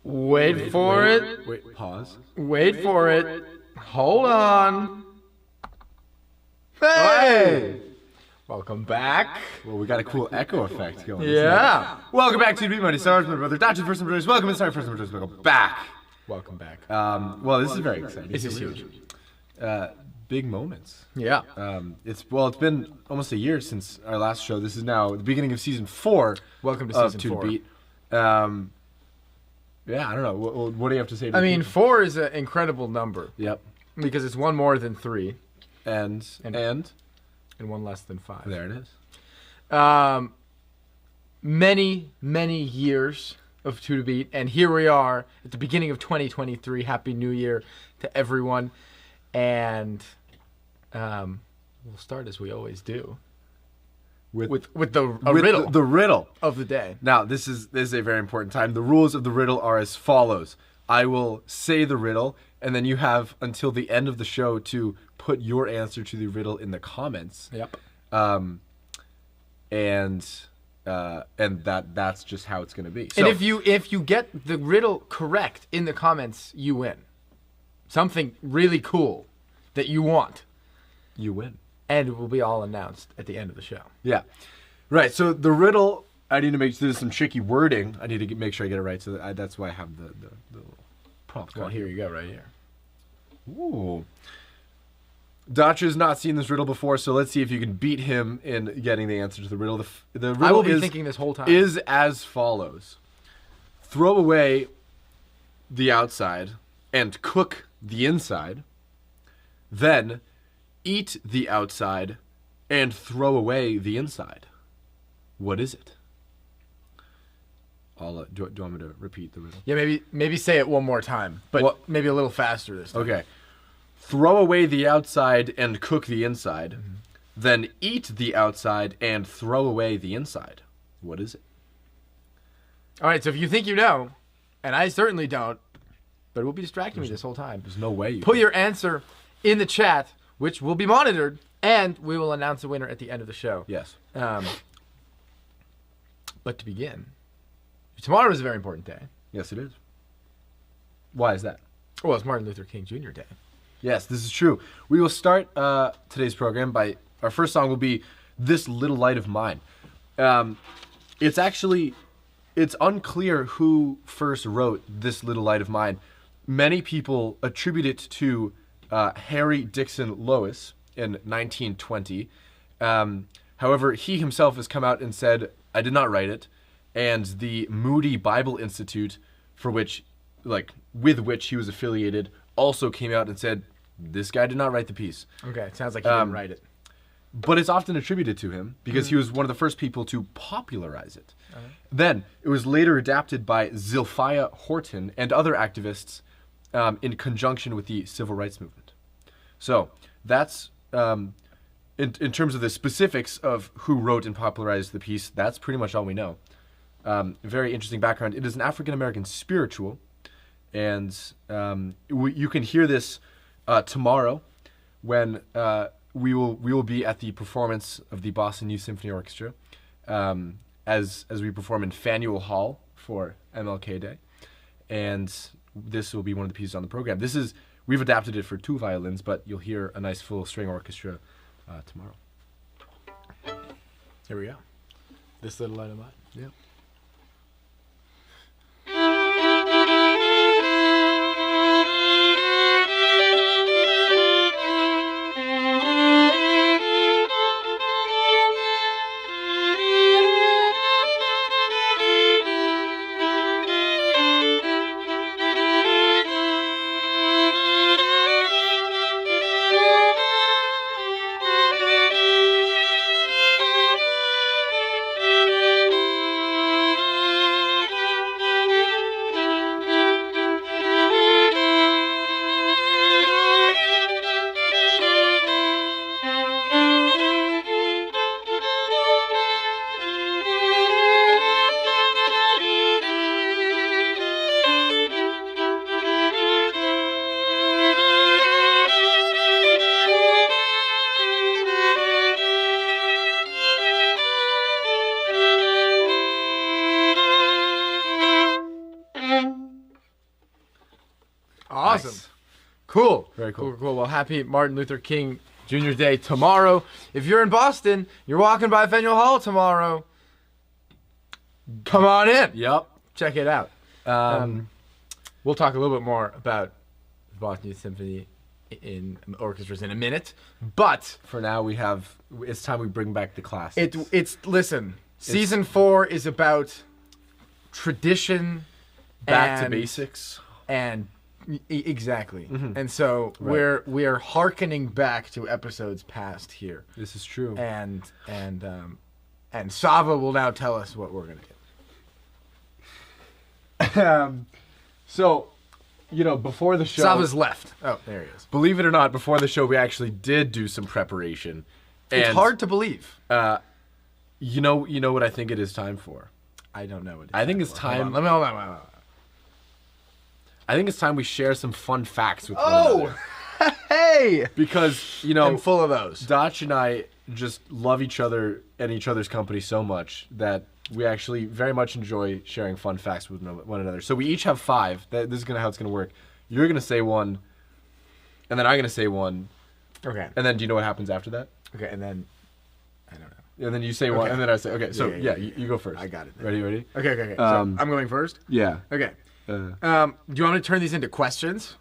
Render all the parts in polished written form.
Wait for it. Wait, pause. Wait for it. Hold on. Hey! Welcome back. Well, we got a cool echo effect going. Yeah. Welcome back to Beat Money Stars, my brother Dacha First Joyce. Welcome inside First Joyce. Welcome back. Welcome back. Well, this is very exciting. This is huge. Big moments. Yeah. It's been almost a year since our last show. This is now the beginning of season 4. Welcome to of season 2 4. to Beat. Yeah, I don't know. What do you have to say? To I mean, people? 4 is an incredible number. Yep. Because it's one more than 3. And one less than 5. there it is. Many years of 2 to Beat, and here we are at the beginning of 2023. Happy New Year to everyone. And we'll start as we always do with the riddle The riddle of the day. Now, this is a very important time. The rules of the riddle are as follows. I will say the riddle, and then you have until the end of the show to put your answer to the riddle in the comments. Yep. And that's just how it's going to be. So, And if you get the riddle correct in the comments, you win. Something really cool that you want. you win. And it will be all announced at the end of the show. Yeah. Right. So the riddle, I need to there's some tricky wording. I need to make sure I get it right. So that's why I have the little prompt. Well, here you go, right here. Ooh. Dacha's not seen this riddle before, so let's see if you can beat him in getting the answer to the riddle. The riddle I will be thinking this whole time. Is as follows. Throw away the outside and cook the inside. Then eat the outside and throw away the inside. What is it? Do you want me to repeat the riddle? Yeah, maybe say it one more time, but maybe a little faster this time. Okay. Throw away the outside and cook the inside. Mm-hmm. Then eat the outside and throw away the inside. What is it? All right, so if you think you know, and I certainly don't, but it will be distracting me this whole time. There's no way you Put your answer in the chat, which will be monitored, and we will announce the winner at the end of the show. Yes. But to begin, tomorrow is a very important day. Yes, it is. Why is that? Well, it's Martin Luther King Jr. Day. Yes, this is true. We will start today's program by our first song will be "This Little Light of Mine." It's unclear who first wrote "This Little Light of Mine." Many people attribute it to Harry Dixon Lois in 1920. However, he himself has come out and said, "I did not write it," and the Moody Bible Institute, with which he was affiliated, also came out and said, this guy did not write the piece. Okay, it sounds like he didn't write it. But it's often attributed to him because he was one of the first people to popularize it. Then it was later adapted by Zilphiah Horton and other activists in conjunction with the civil rights movement. So that's, in terms of the specifics of who wrote and popularized the piece, that's pretty much all we know. Very interesting background. It is an African-American spiritual. And you can hear this tomorrow when we will be at the performance of the Boston Youth Symphony Orchestra as we perform in Faneuil Hall for MLK Day, and this will be one of the pieces on the program. We've adapted it for 2 violins, but you'll hear a nice full string orchestra tomorrow. Here we go. This Little Light of Mine. Yeah. Awesome. Nice. Cool. Very cool. Cool. Well, happy Martin Luther King Jr. Day tomorrow. If you're in Boston, you're walking by Faneuil Hall tomorrow. Come on in. Yep. Check it out. We'll talk a little bit more about the Boston Youth Symphony in orchestras in a minute, but for now it's time we bring back the classics. Season 4 is about tradition, back to basics, and exactly. And so we are hearkening back to episodes past here. This is true. And Sava will now tell us what we're gonna do. So, before the show, Sava's left. Oh, there he is. Believe it or not, before the show, we actually did do some preparation. It's hard to believe. You know what I think it is time for? I don't know what it is. I think it's time. Hold on. I think it's time we share some fun facts with one another. Hey! Because, I'm full of those. Dach and I just love each other and each other's company so much that we actually very much enjoy sharing fun facts with one another. So we each have 5. This is how it's going to work. You're going to say one, and then I'm going to say one. Okay. And then do you know what happens after that? Okay, and then I don't know. And then you say one, and then I say, okay, so Yeah. you go first. I got it. Ready? Okay. So I'm going first? Yeah. Okay. Do you want me to turn these into questions?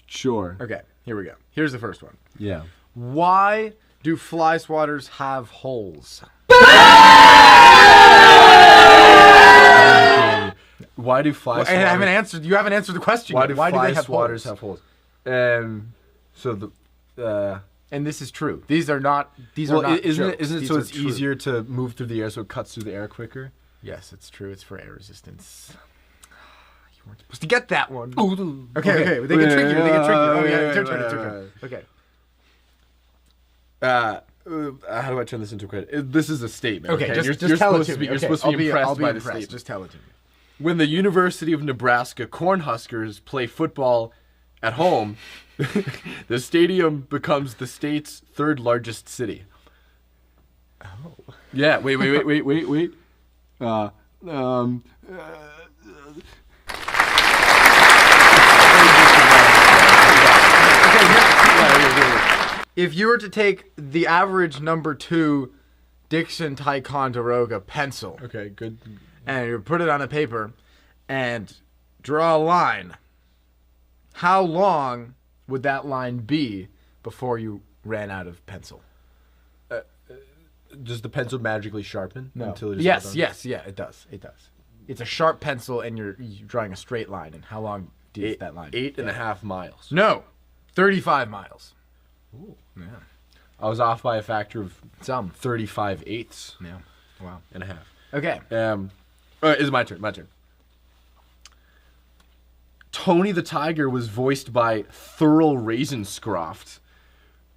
Sure. Okay, here we go. Here's the first one. Yeah. Why do fly swatters have holes? Why do fly swatters... I haven't answered. You haven't answered the question. Why yet. do Why fly do they have swatters holes? have holes? So And this is true. These are not. isn't jokes. it These so are it's true. easier to move through the air, so it cuts through the air quicker? Yes, it's true. It's for air resistance. You weren't supposed to get that one. Okay. They get trickier. Oh yeah, it's your turn. Okay. How do I turn this into a credit? This is a statement. Okay, Okay, just tell it to me. You're supposed to be impressed by the impressed. statement. Just tell it to me. When the University of Nebraska Cornhuskers play football at home, the stadium becomes the state's 3rd largest city. Oh. Yeah. Wait. If you were to take the average number 2 Dixon Ticonderoga pencil Okay. Good. and you put it on a paper and draw a line, how long would that line be before you ran out of pencil? Does the pencil magically sharpen until it is Yes, done? yeah, it does. It's a sharp pencil and you're drawing a straight line. And how long is that line? 8.5 miles. No, 35 miles. Ooh. Yeah. I was off by a factor of Some. 35/8 Yeah. Wow. and a half. Okay. It's my turn. Tony the Tiger was voiced by Thurl Ravenscroft,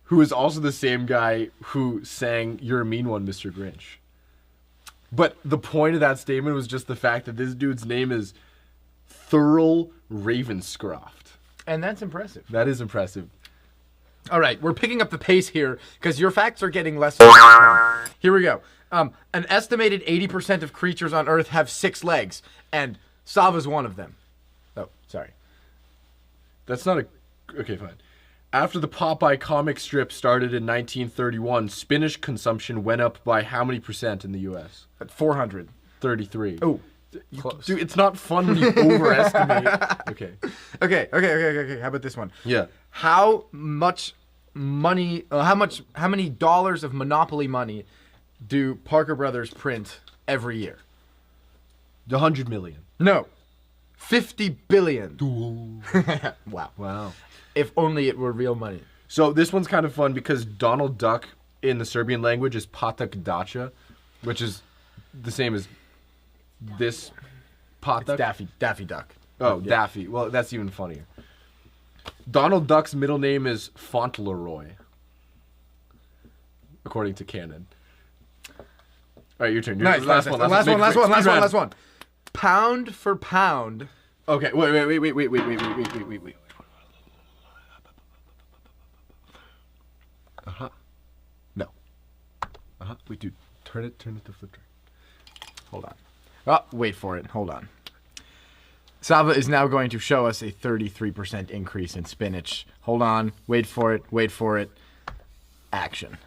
who is also the same guy who sang "You're a Mean One, Mr. Grinch." But the point of that statement was just the fact that this dude's name is Thurl Ravenscroft. And that's impressive. That is impressive. All right, we're picking up the pace here because your facts are getting less. Here we go. An estimated 80% of creatures on Earth have 6 legs, and Sava's one of them. Oh, sorry. That's not a... Okay, fine. After the Popeye comic strip started in 1931, spinach consumption went up by how many percent in the U.S.? At 400. 33. Oh, close. Dude, it's not fun when you overestimate. Okay. Okay. How about this one? Yeah. How much money? How many dollars of Monopoly money do Parker Brothers print every year? 100 million. No, 50 billion. Wow. Wow. If only it were real money. So this one's kind of fun because Donald Duck in the Serbian language is Patak Dacha, which is the same as this Patak. It's Daffy Duck. Oh, Yeah. Daffy. Well, that's even funnier. Donald Duck's middle name is Fauntleroy, according to canon. All right, your turn. Nice. Last one. Pound for pound. Okay, wait. No. Wait, dude. Turn it to flip track. Hold on. Oh, wait for it. Hold on. Sava is now going to show us a 33% increase in spinach. Hold on. Wait for it. Wait for it. Action.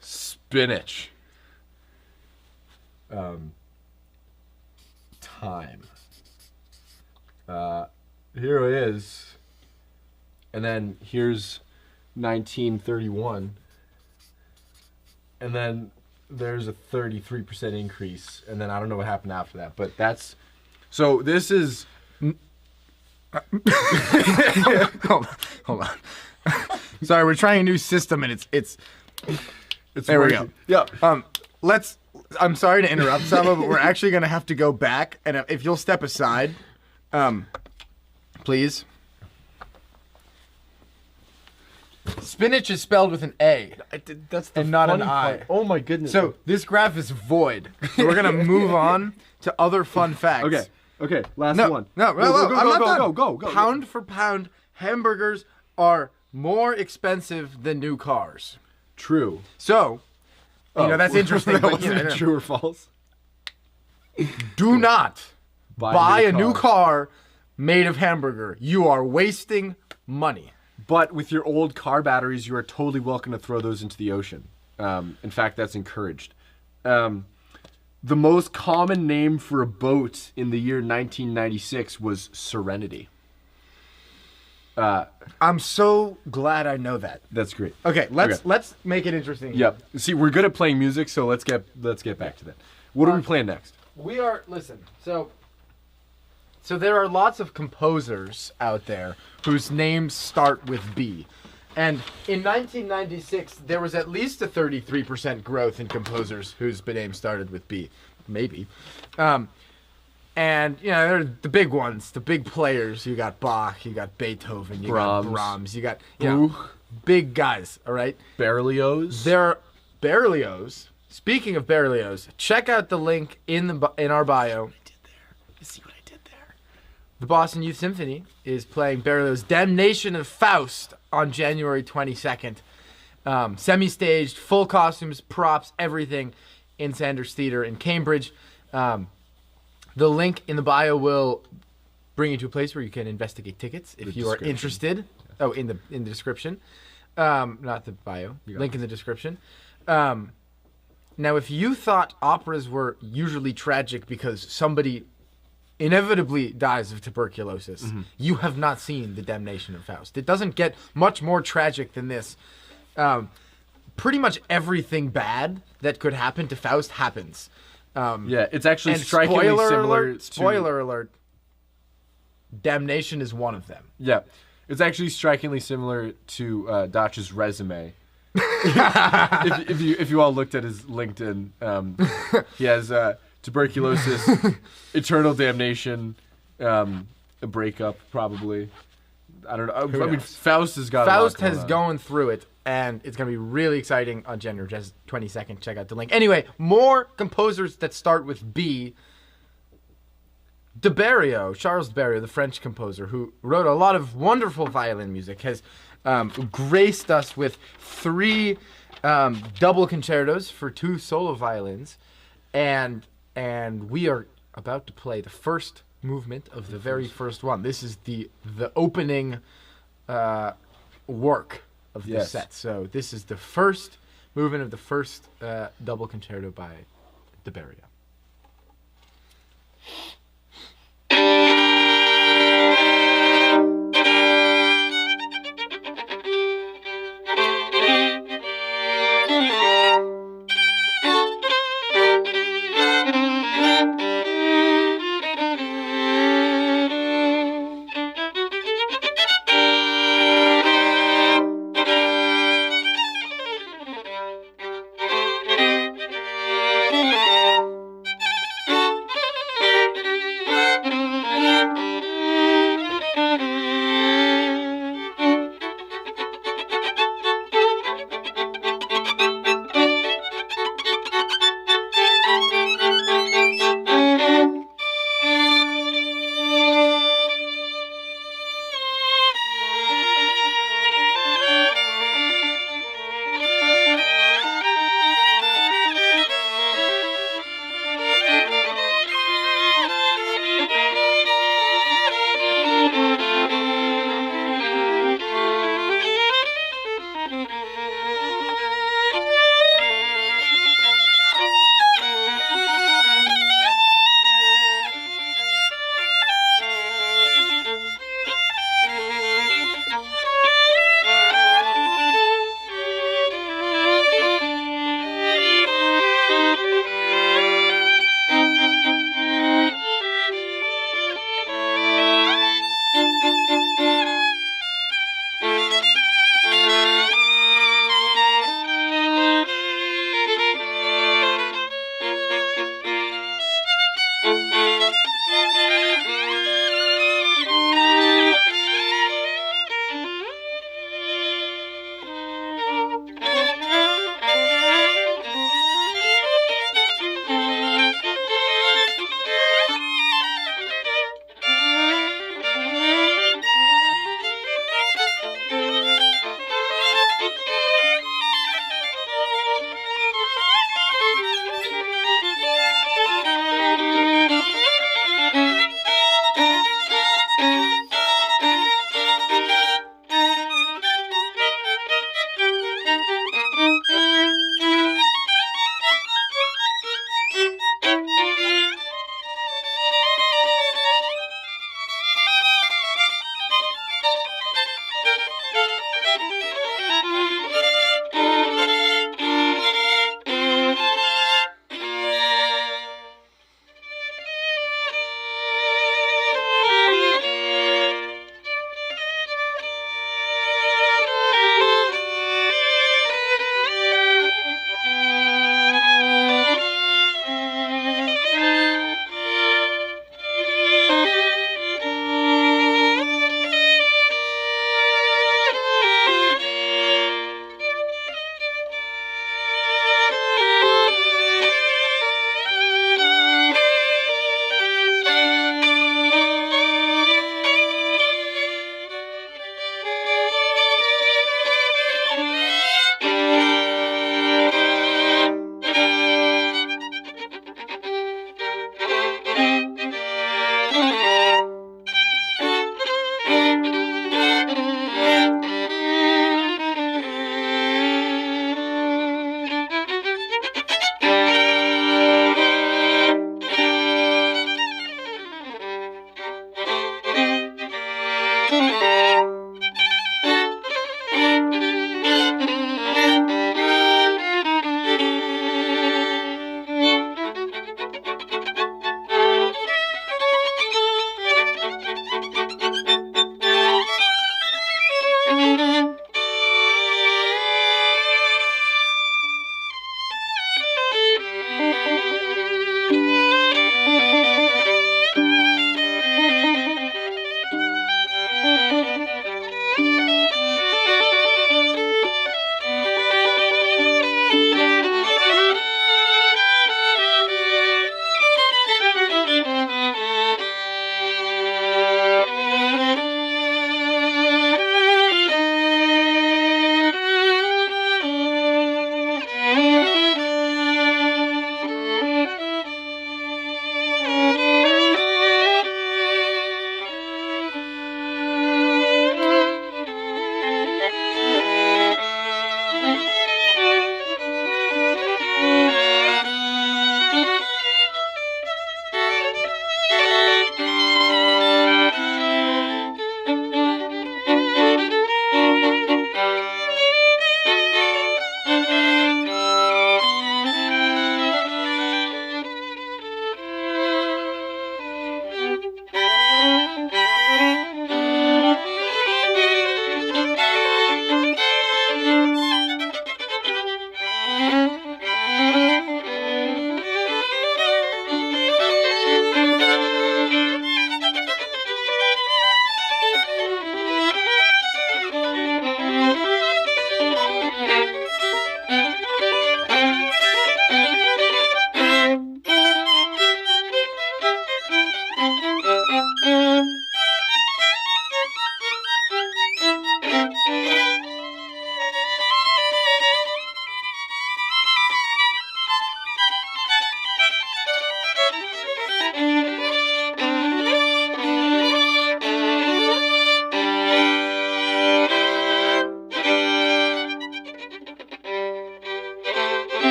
Spinach. Time. Here it is. And then here's 1931. And then there's a 33% increase. And then I don't know what happened after that. But that's... So this is... Hold on. Sorry, we're trying a new system, and it's there working. we go. Yeah. I'm sorry to interrupt, Sava, but we're actually going to have to go back, and if you'll step aside, please. Spinach is spelled with an A. That's the and not an funny I. part. Oh my goodness. So this graph is void. So we're going to move on to other fun facts. Okay. Last one. No, Go, go, I'm go, not go, done. go, go. Pound for pound, hamburgers are more expensive than new cars. True. So, you know, that's interesting. That but, wasn't you know, true or false? do not buy a new car. car made of hamburger. You are wasting money. But with your old car batteries, you are totally welcome to throw those into the ocean. In fact, that's encouraged. The most common name for a boat in the year 1996 was Serenity. I'm so glad I know that. That's great. Okay, let's make it interesting. Yep. See, we're good at playing music, so let's get back to that. What are we playing next? We are So there are lots of composers out there whose names start with B. And in 1996, there was at least a 33% growth in composers whose name started with B. Maybe. And, you know, they're the big ones, the big players. You got Bach, you got Beethoven, you got Brahms, you got big guys, all right? Berlioz. Berlioz. Speaking of Berlioz, check out the link in our bio. You see what I did there? The Boston Youth Symphony is playing Berlioz's Damnation of Faust on January 22nd. Semi-staged, full costumes, props, everything in Sanders Theatre in Cambridge. The link in the bio will bring you to a place where you can investigate tickets if you are interested. Oh, in the description. Not the bio. Link in the description. Now, if you thought operas were usually tragic because somebody inevitably dies of tuberculosis, you have not seen The Damnation of Faust. It doesn't get much more tragic than this. Pretty much everything bad that could happen to Faust happens. Yeah, it's actually And strikingly similar to... Spoiler alert. Damnation is one of them. Yeah, it's actually strikingly similar to Dacha's resume. if you all looked at his LinkedIn, he has tuberculosis, eternal damnation, a breakup probably. I don't know. I mean, Faust has got. Faust has gone through it, and it's going to be really exciting on January 22nd. Check out the link. Anyway, more composers that start with B. Charles de Berriot, the French composer who wrote a lot of wonderful violin music, has graced us with 3 double concertos for 2 solo violins, and we are about to play the first movement of the very first one. This is the opening work of the set. So this is the first movement of the first double concerto by de Berriot.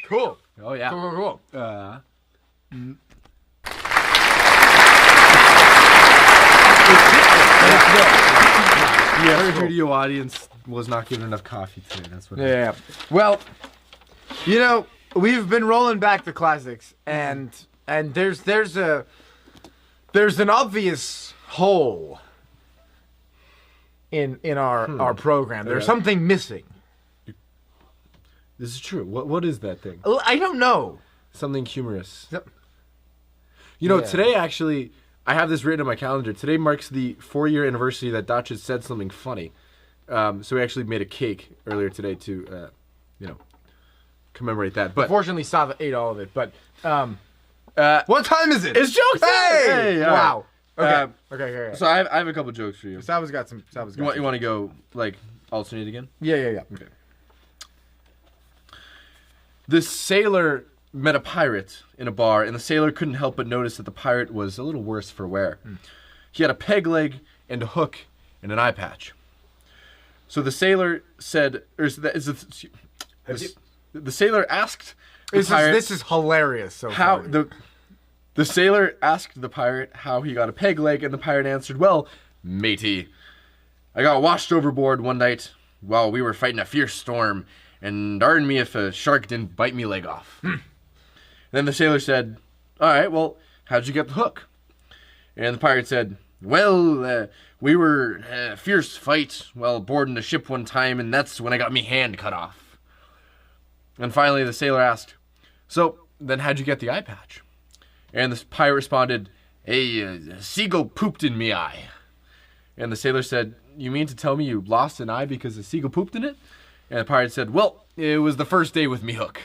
Cool. Oh yeah. Cool. The studio audience was not given enough coffee today. That's what. Yeah. Well, you know, we've been rolling back the classics, and there's an obvious hole in our program. There's something missing. This is true. What is that thing? I don't know. Something humorous. Yep. You know, Yeah. today actually, I have this written on my calendar. Today marks the 4-year anniversary that Dacha said something funny. So we actually made a cake earlier today to, commemorate that. But Unfortunately, Sava ate all of it. But what time is it? it's joke time! Hey! All Wow. right. Okay. Okay. So I have a couple jokes for you. Sava's got some. You want to go like alternate again? Yeah. Okay. This sailor met a pirate in a bar, and the sailor couldn't help but notice that the pirate was a little worse for wear. He had a peg leg and a hook and an eye patch. So the sailor said, the sailor asked the pirate. This is hilarious. So How far. the sailor asked the pirate how he got a peg leg, and the pirate answered, "Well, matey, I got washed overboard one night while we were fighting a fierce storm, and darn me if a shark didn't bite me leg off." Then the sailor said, "All right, well, how'd you get the hook?" And the pirate said, "Well, we were a fierce fight while boarding a ship one time, and that's when I got me hand cut off." And finally, the sailor asked, "So, then how'd you get the eye patch?" And the pirate responded, a seagull pooped in me eye." And the sailor said, "You mean to tell me you lost an eye because a seagull pooped in it?" And the pirate said, "Well, it was the first day with me hook."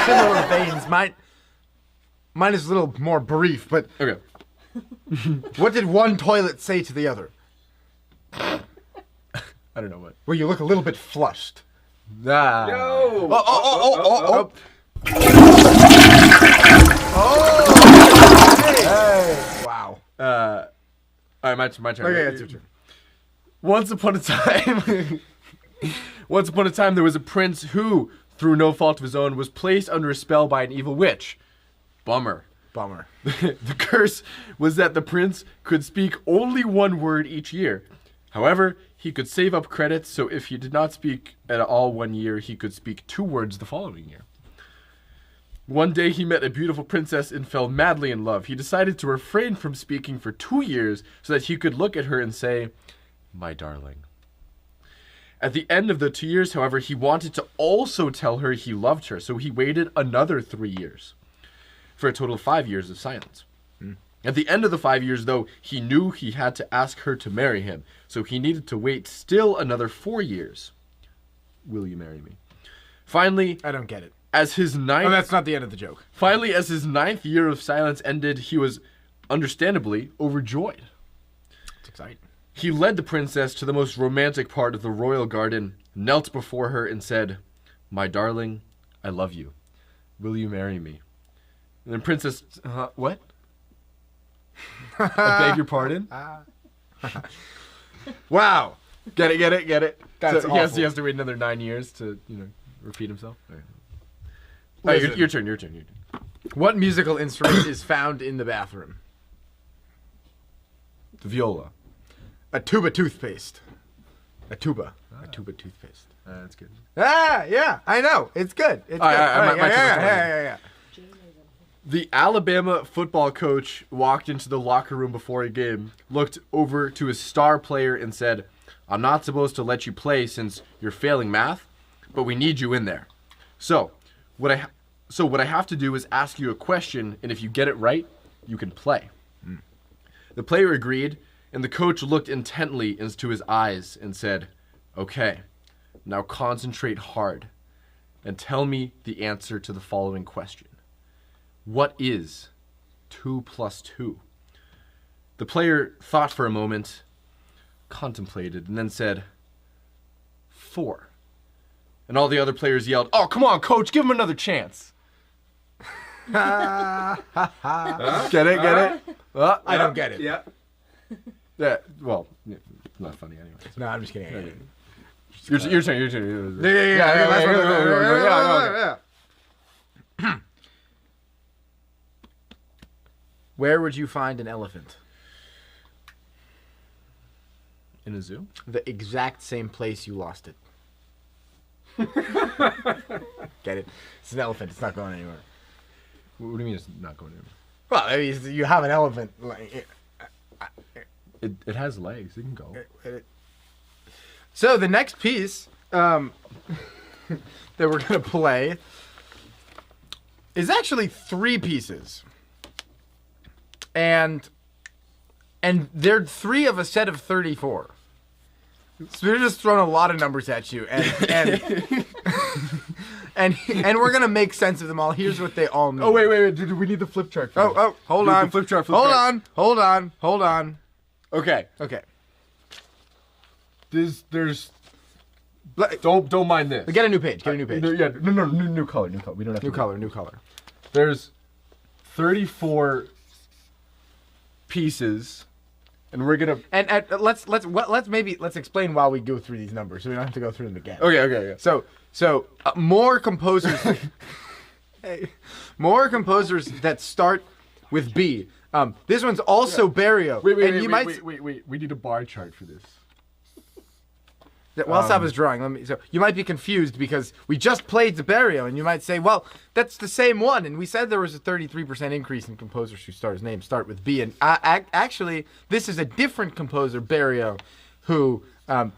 Similar veins. Mine is a little more brief, but Okay. what did one toilet say to the other? I don't know what. Well, you look a little bit flushed. No. Wow. All right, my turn. Okay, that's your turn. Once upon a time, there was a prince who, through no fault of his own, was placed under a spell by an evil witch. Bummer. The curse was that the prince could speak only one word each year. However, he could save up credits, so if he did not speak at all one year, he could speak 2 words the following year. One day he met a beautiful princess and fell madly in love. He decided to refrain from speaking for 2 years so that he could look at her and say, "My darling." At the end of the 2 years, however, he wanted to also tell her he loved her, so he waited another 3 years, for a total of 5 years of silence. At the end of the 5 years, though, he knew he had to ask her to marry him, so he needed to wait still another 4 years. Will you marry me? Finally, I don't get it. as his ninth... Oh, that's not the end of the joke. Finally, as his 9th year of silence ended, he was understandably overjoyed. It's exciting. He led the princess to the most romantic part of the royal garden, knelt before her, and said, "My darling, I love you. Will you marry me?" And the princess, what? I beg your pardon? Wow. Get it? That's So awful. he has to wait another 9 years to, repeat himself? All right, Listen. your turn. What musical instrument is found in the bathroom? The viola. A tuba toothpaste. A tuba toothpaste. That's good. Yeah, I know. It's good. It's All good. right, my turn. Yeah. The Alabama football coach walked into the locker room before a game, looked over to his star player and said, "I'm not supposed to let you play since you're failing math, but we need you in there. So what I have to do is ask you a question, and if you get it right, you can play." The player agreed, and the coach looked intently into his eyes and said, "Okay, now concentrate hard and tell me the answer to the following question. What is 2 + 2? The player thought for a moment, contemplated, and then said, 4. And all the other players yelled, "Oh, come on, coach, give him another chance." Get it? Get it? I don't get it. Yeah. Yeah. Well, not funny anyway. No, I'm just kidding. Okay. Your turn. Yeah. Where would you find an elephant? In a zoo? The exact same place you lost it. Get it? It's an elephant. It's not going anywhere. What do you mean it's not going anywhere? Well, I mean, you have an elephant. It has legs. It can go. So the next piece that we're gonna play is actually 3 pieces, and they're 3 of a set of 34. So we're just throwing a lot of numbers at you, and and we're gonna make sense of them all. Here's what they all mean. Oh wait! Do we need the flip chart? For this? Hold on. The flip chart. Hold on. Okay. There's. Don't mind this. Get a new page. No, new color. We don't have new color. There's 34 pieces, and we're gonna. And let's explain while we go through these numbers, so we don't have to go through them again. Okay. So more composers, more composers that start with B. This one's also Barrio. Wait. We need a bar chart for this. While Sava's drawing, so you might be confused because we just played the Barrio, and you might say, well, that's the same one, and we said there was a 33% increase in composers whose names start with B, and actually, this is a different composer, Barrio, who,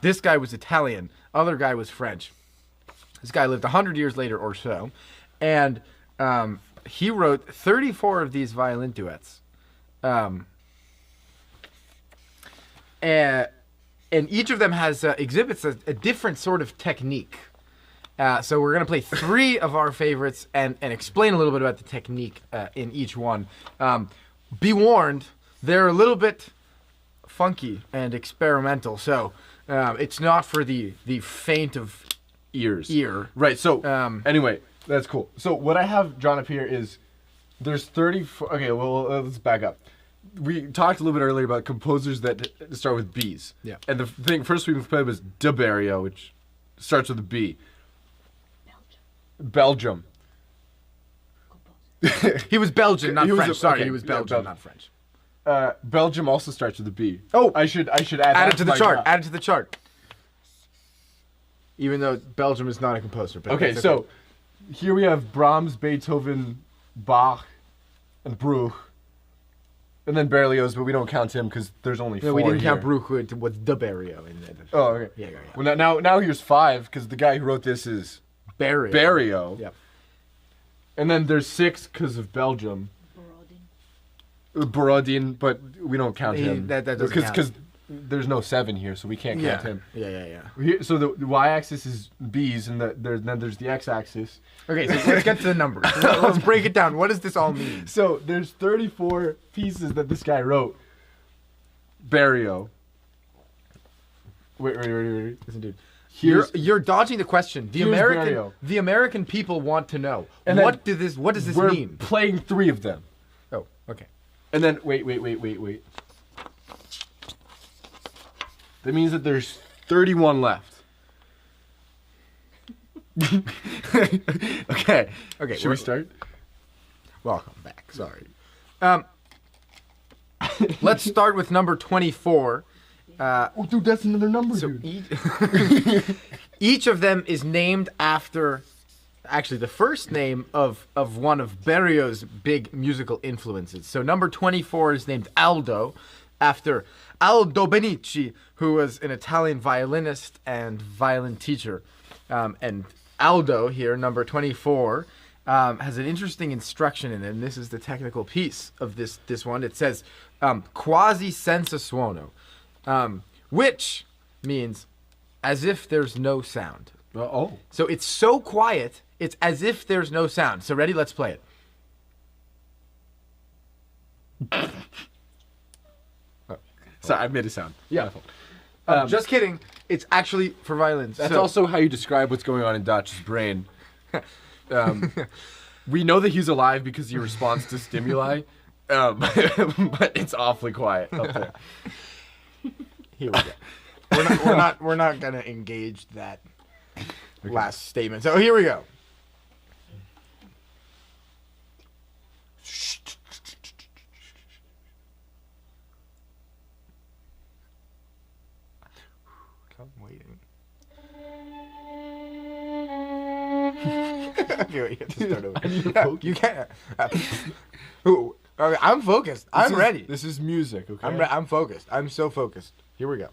this guy was Italian, other guy was French. This guy lived 100 years later or so, and he wrote 34 of these violin duets. And each of them has exhibits a different sort of technique. So we're going to play 3 of our favorites and explain a little bit about the technique in each one. Be warned, they're a little bit funky and experimental, so it's not for the faint of ear. Right, so anyway, that's cool. So what I have drawn up here is there's 34. Okay, well, let's back up. We talked a little bit earlier about composers that start with B's. Yeah. And the first we played was De Barrio, which starts with a B. Belgium. He was Belgian, not French. Sorry, he was yeah, Belgian, not French. Belgium also starts with a B. Oh, I should add it to the chart. Add it to the chart. Even though Belgium is not a composer. But Okay, so here we have Brahms, Beethoven, Bach, and Bruch. And then Berlioz, but we don't count him because there's only 4 No, we didn't here. count Bruch with the Barrio in it. Oh, okay. Yeah. Well, now here's 5 because the guy who wrote this is Barrio. Yep. And then there's 6 because of Belgium. Borodin, but we don't count him. That doesn't count. Because there's no 7 here, so we can't count him. Yeah. So the y-axis is B's, and then there's the x-axis. Okay, so let's get to the numbers. Let's break it down. What does this all mean? So there's 34 pieces that this guy wrote. Barrio. Wait. Listen, dude. You're dodging the question. The American people want to know. And what does this we're mean? Playing 3 of them. Oh, okay. And then wait. That means that there's 31 left. Okay. Should we start? Welcome back. Sorry. Let's start with number 24. Oh, dude, that's another number, dude. Each of them is named after, actually, the first name of one of Barrio's big musical influences. So number 24 is named Aldo, after Aldo Benici, who was an Italian violinist and violin teacher. And Aldo here, number 24, has an interesting instruction in it, and this is the technical piece of this one. It says, quasi senza suono, which means as if there's no sound. Oh. So it's so quiet, it's as if there's no sound. So ready? Let's play it. Sorry, I made a sound. Yeah. Just kidding. It's actually for violins. That's also how you describe what's going on in Dacha's brain. We know that he's alive because he responds to stimuli, but it's awfully quiet up there. Here we go. We're not gonna engage that last statement. So here we go. I'm waiting. Okay, wait, you have to start over. Yeah, you can't. Ooh, okay, I'm focused. I'm ready. This is music, okay? I'm focused. I'm so focused. Here we go.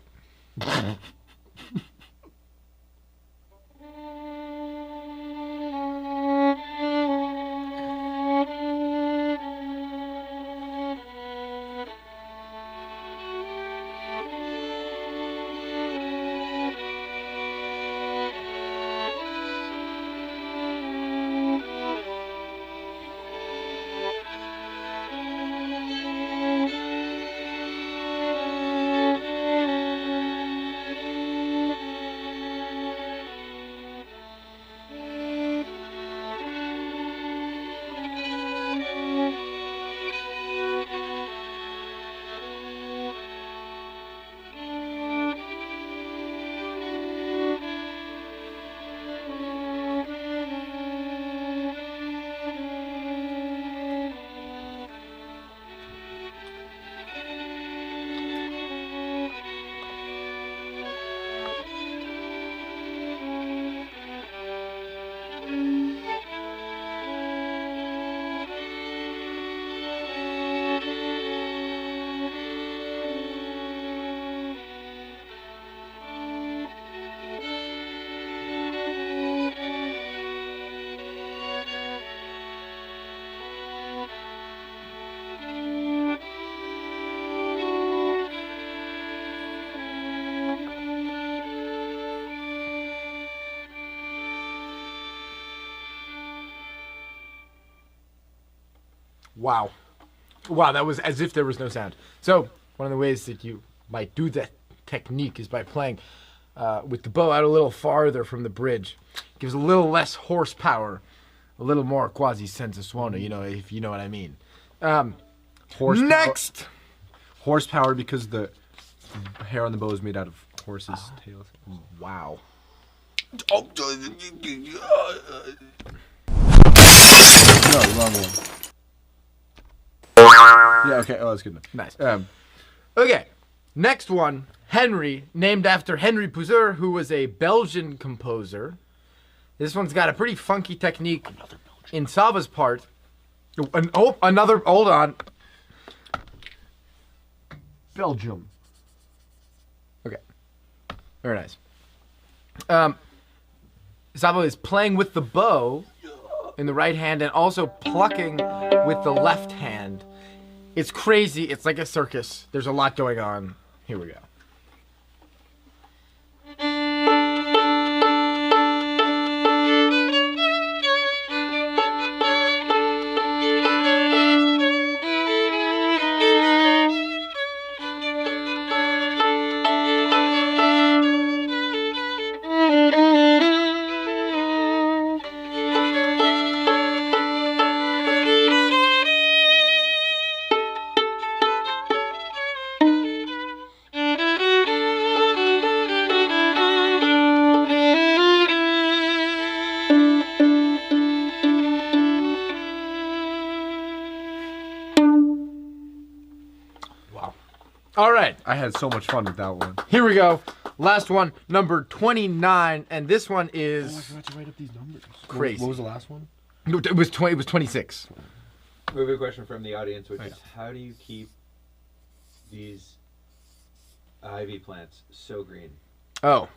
Wow. Wow, that was as if there was no sound. So, one of the ways that you might do that technique is by playing with the bow out a little farther from the bridge. Gives a little less horsepower, a little more quasi senza suono, if you know what I mean. Horsepower. Next! Horsepower because the hair on the bow is made out of horses' tails. Wow. No, wrong one. Yeah, okay. Oh, that's good enough. Nice. Okay, next one, Henry, named after Henry Pousseur, who was a Belgian composer. This one's got a pretty funky technique in Sava's part. Hold on. Belgium. Okay, very nice. Sava is playing with the bow in the right hand and also plucking with the left hand. It's crazy. It's like a circus. There's a lot going on. Here we go. All right. I had so much fun with that one. Here we go. Last one, number 29, and this one is I forgot to write up these numbers. crazy. What was the last one? It was 26. We have a question from the audience, which is, how do you keep these ivy plants so green? Oh,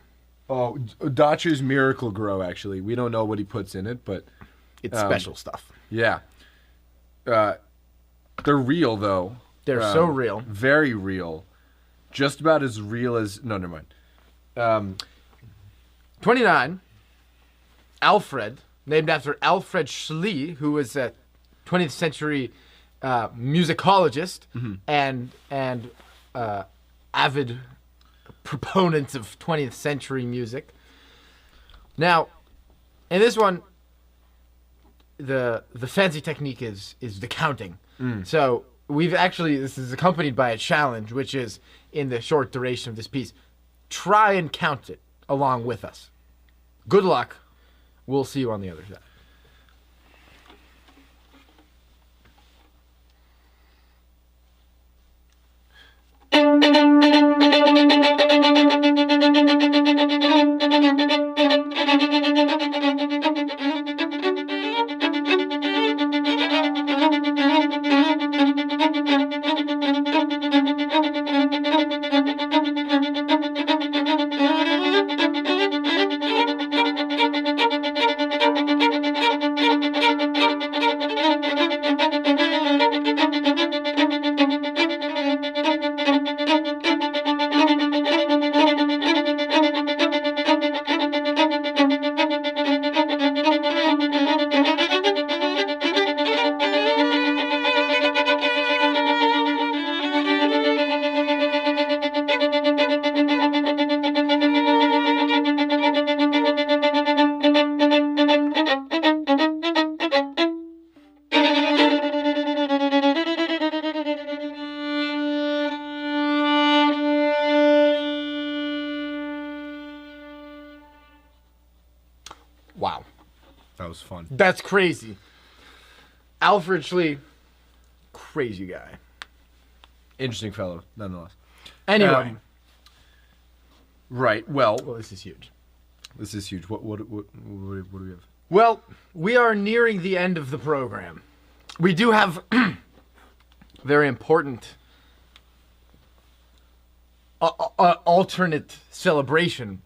Dacha's Miracle Grow, actually. We don't know what he puts in it, but... it's special stuff. Yeah. They're real, though. They're so real. Very real. Just about as real as... No, never mind. 29, Alfred, named after Alfred Schlee, who was a 20th century musicologist and avid proponent of 20th century music. Now, in this one, the fancy technique is the counting. So this is accompanied by a challenge, which is in the short duration of this piece, try and count it along with us. Good luck. We'll see you on the other side. Wow. That was fun. That's crazy. Alfred Schlee, crazy guy. Interesting fellow, nonetheless. Anyway. Right. Well, This is huge. this is huge. What do we have? Well, we are nearing the end of the program. We do have very important alternate celebration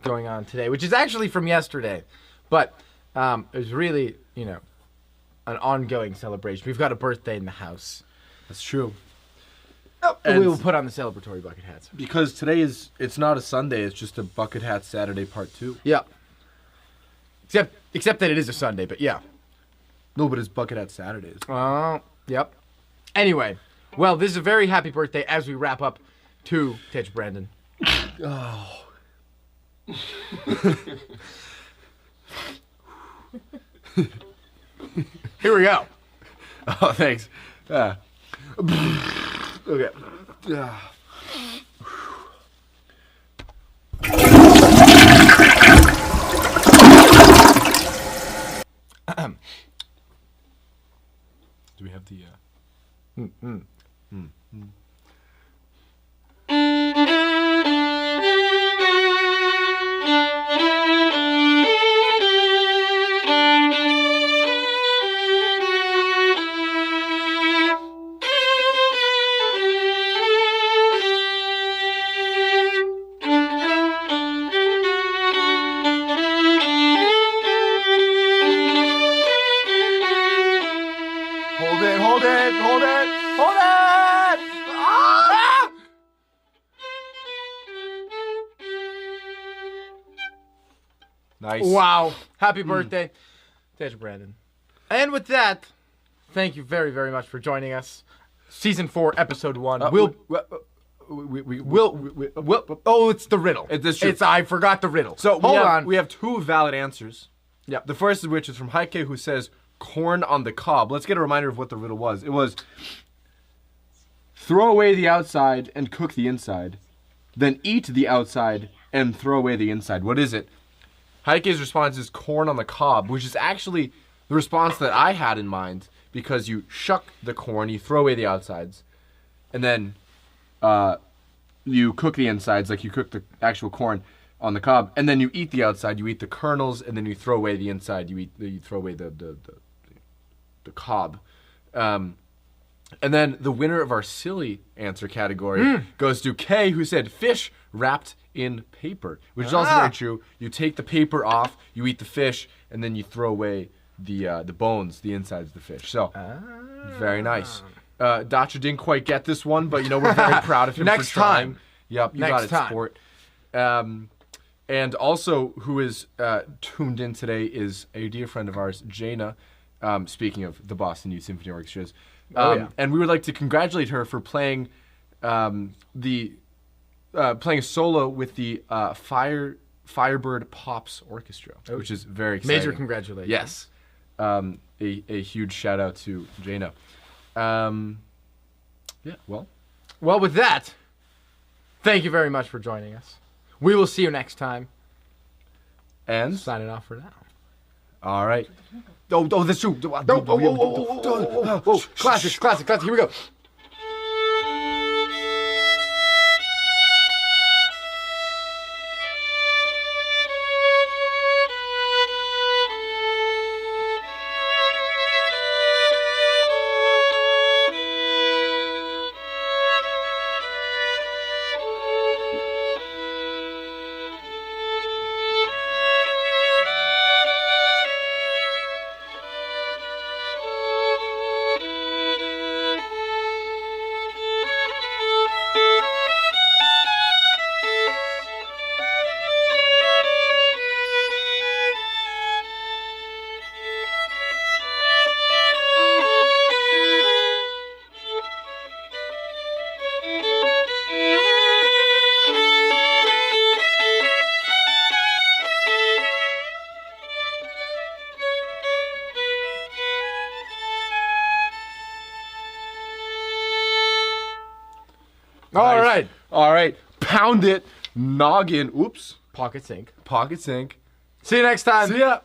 going on today, which is actually from yesterday, but it was really, an ongoing celebration. We've got a birthday in the house. That's true. And we will put on the celebratory bucket hats. Because today it's not a Sunday, it's just a Bucket Hat Saturday Part 2. Yeah. Except that it is a Sunday, but yeah. No, but it's Bucket Hat Saturdays. Oh, yep. Anyway, well, this is a very happy birthday as we wrap up to Titch Brandon. Oh. Here we go. Oh, thanks. Okay. Do we have the... Hold it! Ah! Nice. Wow. Happy birthday, Titch Brandon. And with that, thank you very, very much for joining us. Season 4, Episode 1. It's the riddle. It's true. I forgot the riddle. So hold on. We have two valid answers. Yeah. The first of which is from Heike, who says corn on the cob. Let's get a reminder of what the riddle was. It was throw away the outside and cook the inside, then eat the outside and throw away the inside. What is it? Heike's response is corn on the cob, which is actually the response that I had in mind, because you shuck the corn, you throw away the outsides, and then you cook the insides, like you cook the actual corn on the cob, and then you eat the outside, you eat the kernels, and then you throw away the inside, you throw away the cob. And then the winner of our silly answer category goes to Kay, who said fish wrapped in paper, which is also very true. You take the paper off, you eat the fish, and then you throw away the bones, the insides of the fish. So, very nice. Dacha didn't quite get this one, but we're very proud of him Next for trying. time. Yep, you Next got it, time. sport. And also, who is tuned in today is a dear friend of ours, Jaina. Speaking of the Boston Youth Symphony Orchestras. And we would like to congratulate her for playing playing a solo with the Firebird Pops Orchestra, which is very exciting. Major congratulations. Yes. a huge shout out to Jaina. Yeah, well. Well, with that, thank you very much for joining us. We will see you next time. And? Signing off for now. All right. Oh, that's true. Classic. Here we go. Nice. All right. Pound it. Noggin. Oops. Pocket sync. Pocket sync. See you next time. See ya.